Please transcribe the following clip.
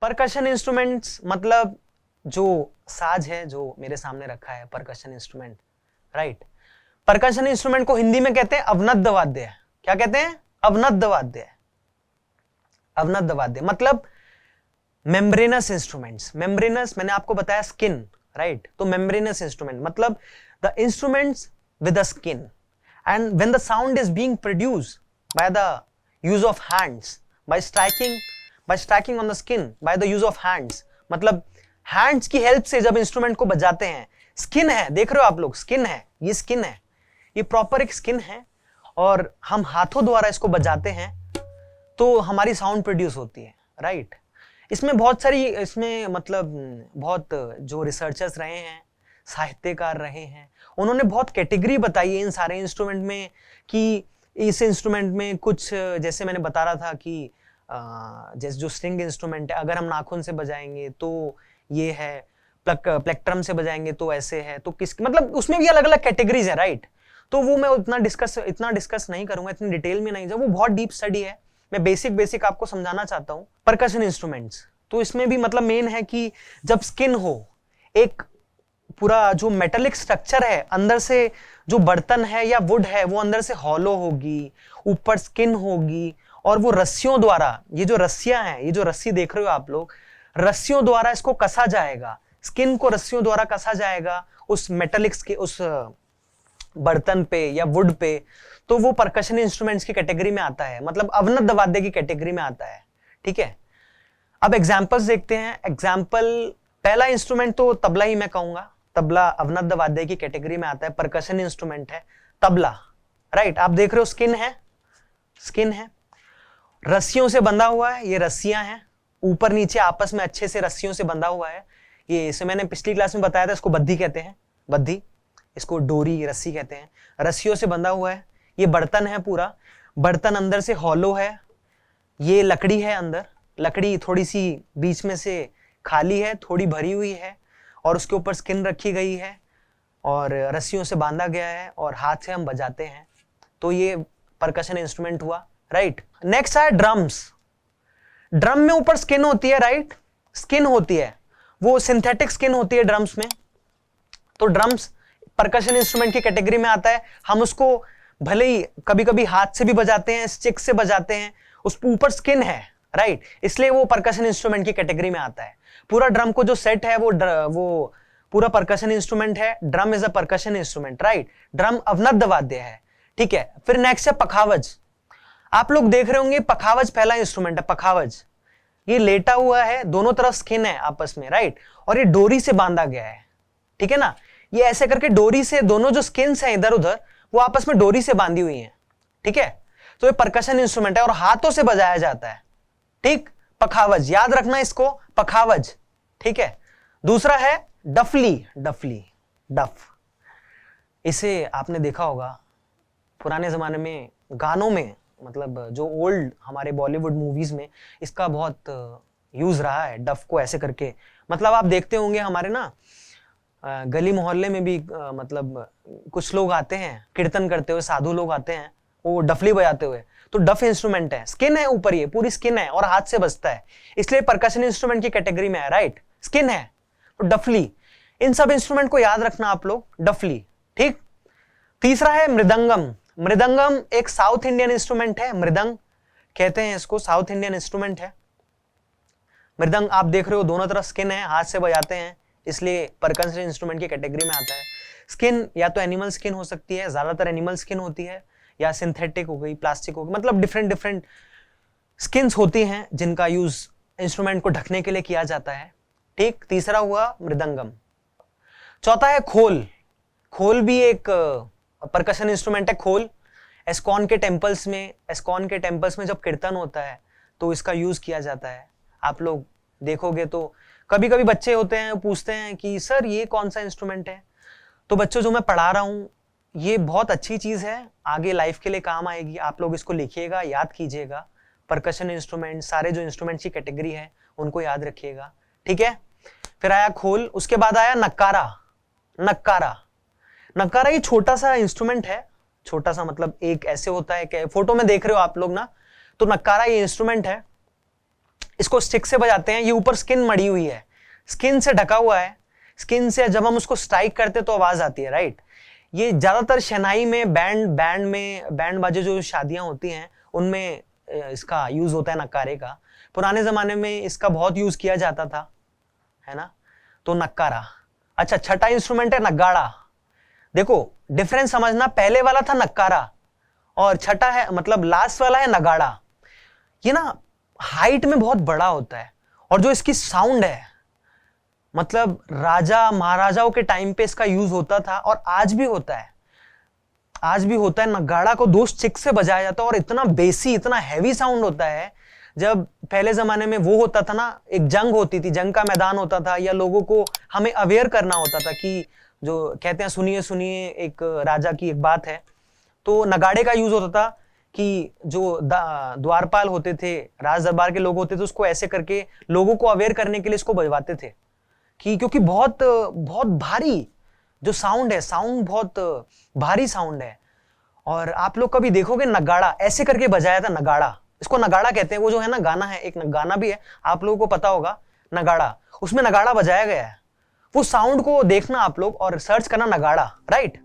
Percussion instruments मतलब जो साज है जो मेरे सामने रखा है, percussion instrument, right. Percussion instrument को हिंदी में कहते हैं अवनद्द वाद्य। क्या कहते हैं? अवनद्द वाद्य। अवनद्द वाद्य मतलब मेम्ब्रेनस इंस्ट्रूमेंट्स। मेम्ब्रेनस मैंने आपको बताया स्किन, राइट। तो मेम्ब्रेनस इंस्ट्रूमेंट मतलब the instruments with the skin, and when the sound is being produced by the use of hands, bye striking on the skin by the use of hands, मतलब hands की help से जब instrument को बजाते हैं। Skin है, देख रहे हो आप लोग, स्किन है, ये स्किन है, ये प्रॉपर एक स्किन है, और हम हाथों द्वारा इसको बजाते हैं तो हमारी साउंड प्रोड्यूस होती है, राइट। इसमें बहुत सारी, इसमें मतलब बहुत जो रिसर्चर्स रहे हैं, साहित्यकार रहे हैं, उन्होंने बहुत कैटेगरी बताई है इन सारे इंस्ट्रूमेंट में, कि इस इंस्ट्रूमेंट में कुछ, जैसे मैंने बता रहा था कि जैसे जो स्ट्रिंग इंस्ट्रूमेंट है, अगर हम नाखून से बजाएंगे तो ये है, प्लेक्ट्रम से बजाएंगे तो ऐसे है, तो किस मतलब उसमें भी अलग अलग कैटेगरीज है, राइट। तो वो मैं इतना डिस्कस नहीं करूंगा, इतनी डिटेल में नहीं जाऊँ, वो बहुत डीप स्टडी है। मैं बेसिक आपको समझाना चाहता हूँ परकशन इंस्ट्रूमेंट्स। तो इसमें भी मतलब मेन है कि जब स्किन हो, एक पूरा जो मेटालिक स्ट्रक्चर है, अंदर से जो बर्तन है या वुड है वो अंदर से हॉलो होगी, ऊपर स्किन होगी, और वो रस्सियों द्वारा, ये जो रस्सियां हैं, ये जो रस्सी देख रहे हो आप लोग, रस्सियों द्वारा इसको कसा जाएगा, स्किन को रस्सियों द्वारा कसा जाएगा उस मेटालिक्स के उस बर्तन पे या वुड पे। तो वो परकशन इंस्ट्रूमेंट्स की कैटेगरी में आता है, मतलब अवनद्द वाद्य की कैटेगरी में आता है, ठीक है। अब एग्जांपल्स देखते हैं। एग्जांपल, पहला इंस्ट्रूमेंट तो तबला ही मैं कहूंगा, तबला अवनद्द वाद्य की कैटेगरी में आता है, परकशन इंस्ट्रूमेंट है तबला, राइट। आप देख रहे हो स्किन है, रस्सियों से बंधा हुआ है, ये रस्सियां हैं, ऊपर नीचे आपस में अच्छे से रस्सियों से बंधा हुआ है। ये इसे मैंने पिछली क्लास में बताया था, इसको बद्धी कहते हैं, बद्धी, इसको डोरी, रस्सी कहते हैं, रस्सियों से बंधा हुआ है। ये बर्तन है पूरा, बर्तन अंदर से हॉलो है, ये लकड़ी है, अंदर लकड़ी थोड़ी सी बीच में से खाली है, थोड़ी भरी हुई है, और उसके ऊपर स्किन रखी गई है और रस्सियों से बांधा गया है, और हाथ से हम बजाते हैं। तो ये परकशन इंस्ट्रूमेंट हुआ, राइट। नेक्स्ट है ड्रम्स। ड्रम में ऊपर स्किन होती है, राइट, स्किन होती है, वो सिंथेटिक स्किन होती है ड्रम्स में। तो ड्रम्स परकशन इंस्ट्रूमेंट की कैटेगरी में आता है। हम उसको भले ही कभी कभी हाथ से भी बजाते हैं, स्टिक से बजाते हैं, उस ऊपर स्किन है, राइट, इसलिए वो परकशन इंस्ट्रूमेंट की कैटेगरी में आता है। पूरा ड्रम को जो सेट है वो पूरा परकशन इंस्ट्रूमेंट है। Drum is a percussion instrument, right. Drum अवनद्द वाद्य है, ठीक है। फिर नेक्स्ट है पखावज। आप लोग देख रहे होंगे, पखावज पहला इंस्ट्रूमेंट है, पखावज। ये लेटा हुआ है, दोनों तरफ स्किन है आपस में, राइट, और ये डोरी से बांधा गया है, ठीक है ना। ये ऐसे करके डोरी से, दोनों जो स्किन्स हैं इधर उधर, वो आपस में डोरी से बांधी हुई हैं, ठीक है। तो ये परकशन इंस्ट्रूमेंट है और हाथों से बजाया जाता है, ठीक। पखावज, याद रखना इसको, पखावज, ठीक है। दूसरा है डफली। डफ, इसे आपने देखा होगा पुराने जमाने में गानों में, मतलब जो ओल्ड हमारे बॉलीवुड मूवीज में इसका बहुत यूज रहा है, डफ को ऐसे करके। मतलब आप देखते होंगे हमारे ना गली मोहल्ले में भी मतलब कुछ लोग आते हैं कीर्तन करते हुए, साधु लोग आते हैं वो डफली बजाते हुए। तो डफ इंस्ट्रूमेंट है, स्किन है ऊपर, ये पूरी स्किन है और हाथ से बजता है, इसलिए परकशन इंस्ट्रूमेंट की कैटेगरी में है, राइट। स्किन है तो डफली। इन सब इंस्ट्रूमेंट को याद रखना आप लोग, डफली, ठीक। तीसरा है मृदंगम। मृदंगम एक साउथ इंडियन इंस्ट्रूमेंट है, मृदंग कहते हैं इसको, साउथ इंडियन इंस्ट्रूमेंट है मृदंग। आप देख रहे हो दोनों तरफ स्किन है, हाथ से बजाते हैं, इसलिए परकशन इंस्ट्रूमेंट की कैटेगरी में आता है। स्किन या तो एनिमल स्किन हो सकती है, ज्यादातर एनिमल स्किन होती है, या सिंथेटिक हो गई, प्लास्टिक हो गई, मतलब डिफरेंट स्किन्स होती हैं जिनका यूज इंस्ट्रूमेंट को ढकने के लिए किया जाता है, ठीक। तीसरा हुआ मृदंगम। चौथा है खोल। खोल भी एक परकशन इंस्ट्रूमेंट है, खोल। एस्कॉन के टेम्पल्स में जब कीर्तन होता है तो इसका यूज किया जाता है। आप लोग देखोगे तो कभी कभी बच्चे होते हैं, पूछते हैं कि सर ये कौन सा इंस्ट्रूमेंट है। तो बच्चों, जो मैं पढ़ा रहा हूँ ये बहुत अच्छी चीज है, आगे लाइफ के लिए काम आएगी। आप लोग इसको लिखिएगा, याद कीजिएगा। परकशन इंस्ट्रूमेंट, सारे जो इंस्ट्रूमेंट की कैटेगरी है उनको याद रखिएगा, ठीक है। फिर आया खोल, उसके बाद आया नक्कारा। नक्कारा ये छोटा सा इंस्ट्रूमेंट है, छोटा सा मतलब एक ऐसे होता है कि फोटो में देख रहे हो आप लोग ना, तो नक्कारा ये इंस्ट्रूमेंट है। इसको स्टिक से बजाते हैं, ये ऊपर स्किन मड़ी हुई है, स्किन से ढका हुआ है, स्किन से जब हम उसको स्ट्राइक करते तो आवाज आती है, राइट। ये ज्यादातर शहनाई में, बैंड बाजे जो शादियां होती हैं उनमें इसका यूज होता है, नक्कारे का। पुराने जमाने में इसका बहुत यूज किया जाता था, है ना। तो नक्कारा। अच्छा, छठा इंस्ट्रूमेंट है नगाड़ा। देखो डिफरेंस समझना, पहले वाला था नक्कारा और छठा है, मतलब लास्ट वाला है नगाड़ा। ये ना हाइट में बहुत बड़ा होता है और जो इसकी साउंड है, मतलब राजा महाराजाओं के टाइम पे इसका यूज होता था और आज भी होता है, आज भी होता है। नगाड़ा को 2 स्टिक से बजाया जाता है और इतना बेसी, इतना हैवी साउंड होता है। जब पहले जमाने में वो होता था ना, एक जंग होती थी, जंग का मैदान होता था, या लोगों को हमें अवेयर करना होता था कि जो कहते हैं सुनिए सुनिए, एक राजा की एक बात है, तो नगाड़े का यूज होता था कि जो द्वारपाल होते थे, राज दरबार के लोग होते थे, उसको ऐसे करके लोगों को अवेयर करने के लिए इसको बजवाते थे कि क्योंकि बहुत बहुत भारी जो साउंड है, साउंड बहुत भारी साउंड है। और आप लोग कभी देखोगे नगाड़ा ऐसे करके बजाया था, नगाड़ा, इसको नगाड़ा कहते हैं। वो जो है ना गाना है, एक गाना भी है, आप लोगों को पता होगा नगाड़ा, उसमें नगाड़ा बजाया गया है। वो साउंड को देखना आप लोग और सर्च करना नगाड़ा, राइट।